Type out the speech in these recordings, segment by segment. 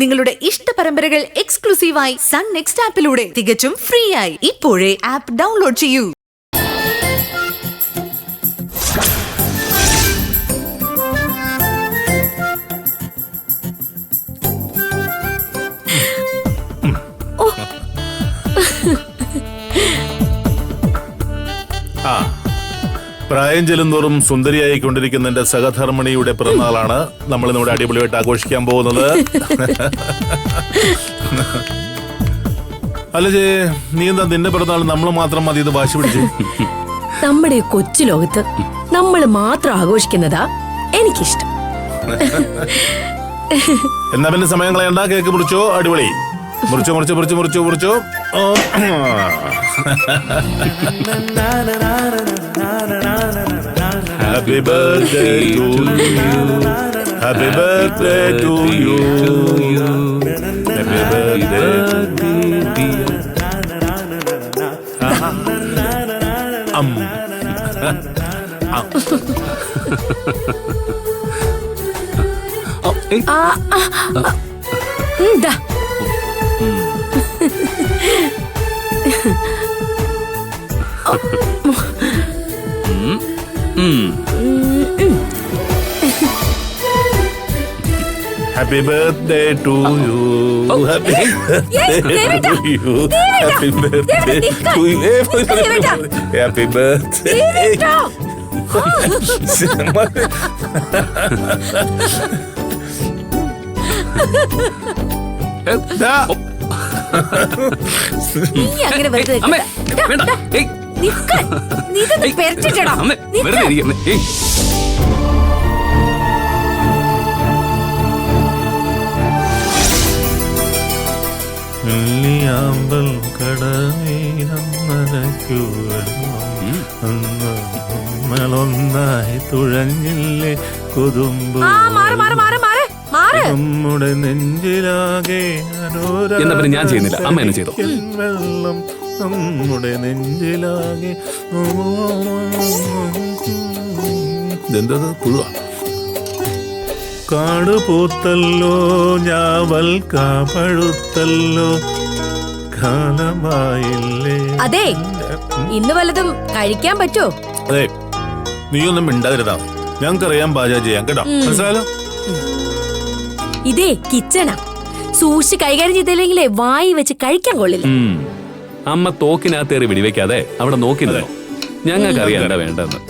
നിങ്ങളുടെ ഇഷ്ട പരമ്പരകൾ എക്സ്ക്ലൂസീവായി സൺ നെക്സ്റ്റ് ആപ്പിലൂടെ തികച്ചും ഫ്രീ ആയി ഇപ്പോഴേ ആപ്പ് ഡൗൺലോഡ് ചെയ്യൂ. പ്രായം ചെല്ലുന്തോറും സുന്ദരിയായി കൊണ്ടിരിക്കുന്ന എന്റെ സഹധർമ്മിണിയുടെ പിറന്നാളാണ് നമ്മൾ ഇന്നിവിടെ അടിപൊളിയായിട്ട് ആഘോഷിക്കാൻ പോകുന്നത്. അല്ല ജെ, നീ എന്താ നിന്റെ പിറന്നാൾ നമ്മൾ മാത്രം മതി ഇത് വാശി പിടിച്ചു? നമ്മുടെ കൊച്ചു ലോകത്ത് നമ്മൾ മാത്രം ആഘോഷിക്കുന്നതാ എനിക്കിഷ്ടം. എന്നാ പിന്നെ സമയം കളയണ്ട, കേക്ക് മുറിച്ചോ. അടിപൊളി. മുറിച്ചോ മുറിച്ചോ മുറിച്ചോ മുറിച്ചോ മുറിച്ചോ. Happy birthday to you. Happy birthday to you. Happy birthday dear. Happy birthday to you. Happy birthday to you. Happy birthday to you. Happy birthday. ാമ്പൽ കടമീനം നനയ്ക്കുവൊന്നായി തുഴഞ്ഞില്ലേ കൊതുമ്പ് നമ്മുടെ നെഞ്ചിലാകെ ഞാൻ ചെയ്യുന്നില്ല, അമ്മ എന്നെ ചെയ്തോ. വെള്ളം നമ്മുടെ നെഞ്ചിലാകെ ഇതെന്താ പുഴുവാ? കാട് പൂത്തല്ലോ ഞാവൽ കാപ്പഴുത്തല്ലോ കാലമായില്ലേ. അതെ, ഇന്ന് വല്ലതും കഴിക്കാൻ പറ്റോ? അതെ, നീയൊന്നും മിണ്ടാതിരുതാ. ഞങ്ങൾക്കറിയാൻ പാചകം ചെയ്യാൻ കേട്ടോ, മനസ്സിലാലോ? ഇതേ കിച്ചണാ, സൂക്ഷിച്ച് കൈകാര്യം ചെയ്തില്ലെങ്കിലേ വായി വെച്ച് കഴിക്കാൻ കൊള്ളില്ല. അമ്മ തോക്കിനകത്തേറി വെടിവെക്കാതെ അവിടെ നോക്കി നിന്നോ. ഞങ്ങൾക്ക് അറിയാണ്ട വേണ്ടെന്ന്.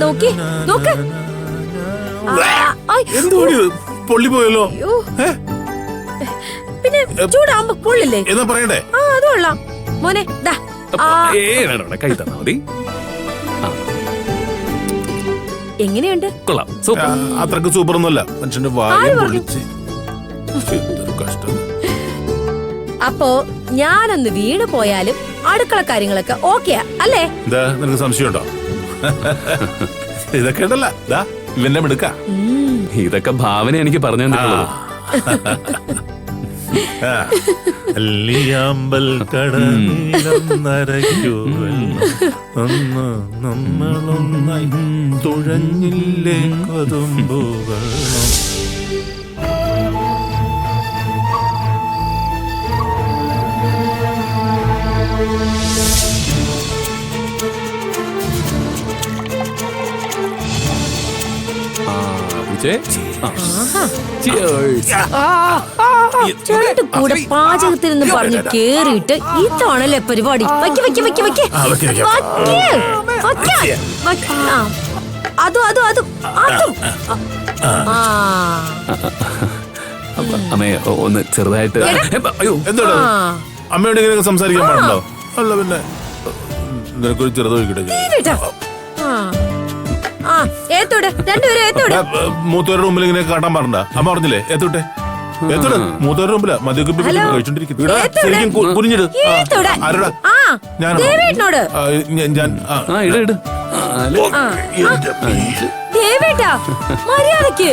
നോക്കി നോക്ക്. പൊള്ളി പോയല്ലോ. പിന്നെ ചൂടാകുമ്പോ പൊള്ളില്ലേ? എന്നാ പറയണ്ടേ? അത് കൊള്ളാം മോനെ. കൈ തന്നാ മതി. എങ്ങനെയുണ്ട്? കൊള്ളാം. അത്രക്ക് സൂപ്പർ ഒന്നുമല്ല. മനുഷ്യന്റെ വായ പൊള്ളിച്ച്. കഷ്ടം. അപ്പോ ഞാനൊന്ന് വീണ് പോയാലും അടുക്കള കാര്യങ്ങളൊക്കെ ഓക്കെയാ അല്ലേ? എന്താ നിനക്ക് സംശയമുണ്ടോ? ഇതൊക്കെ ഉണ്ടല്ലോ ഇവന്റെ മിടുക്ക. ഇതൊക്കെ ഭാവന എനിക്ക് പറഞ്ഞു തന്നിട്ടുള്ളൂ. അല്ലിയാമ്പൽ കടനീളം നരയ്ക്കുവല്ലോ നമ്മളൊന്നായി തുഴഞ്ഞില്ലേ കൊതുമ്പുകൾ. ചേട്ടന്റെ കൂടെ പാചകത്തിനെന്ന് പറഞ്ഞ് കേറിയിട്ട് ഇതാണല്ലേ പരിപാടി. അമ്മേ ഒന്ന് ചെറുതായിട്ട്. എന്താണ് അമ്മയോട് ഇങ്ങനെയൊക്കെ സംസാരിക്കാൻ പാടുണ്ടോ? അല്ല പിന്നെ നിനക്കൊരു ചെറുതോ മൂത്തവരുടെ മുമ്പിൽ ഇങ്ങനെ കാട്ടാൻ പാടണ്ട. അമ്മ പറഞ്ഞില്ലേ ഏത്തോട്ടെ ഏത്തോട്ടെ. മൂത്തവരുടെ മുമ്പില മദ്യമൊക്കെ കഴിച്ചോണ്ടിരിക്കുന്നു. കുനിഞ്ഞിട്. ആരോടാ? ഞാനോട് ഞാൻ മര്യാദക്ക്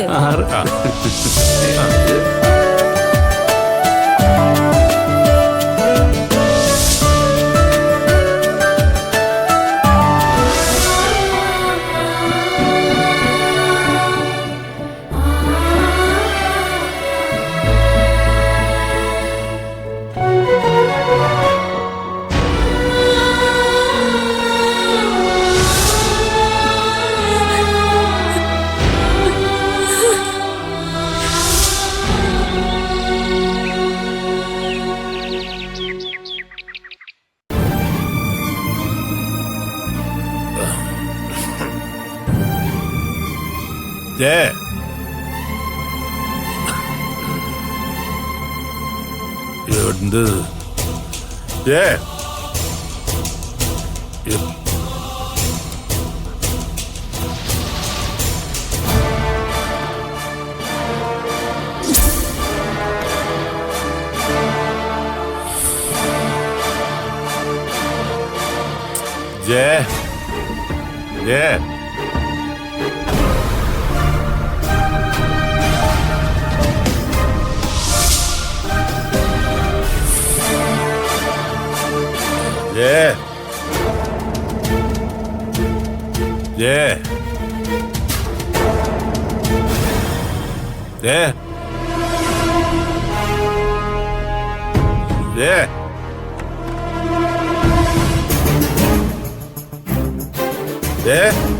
ജയ എന്ത് Jaya Jaya Jaya Yeah. Yeah. Yeah. Yeah. Yeah.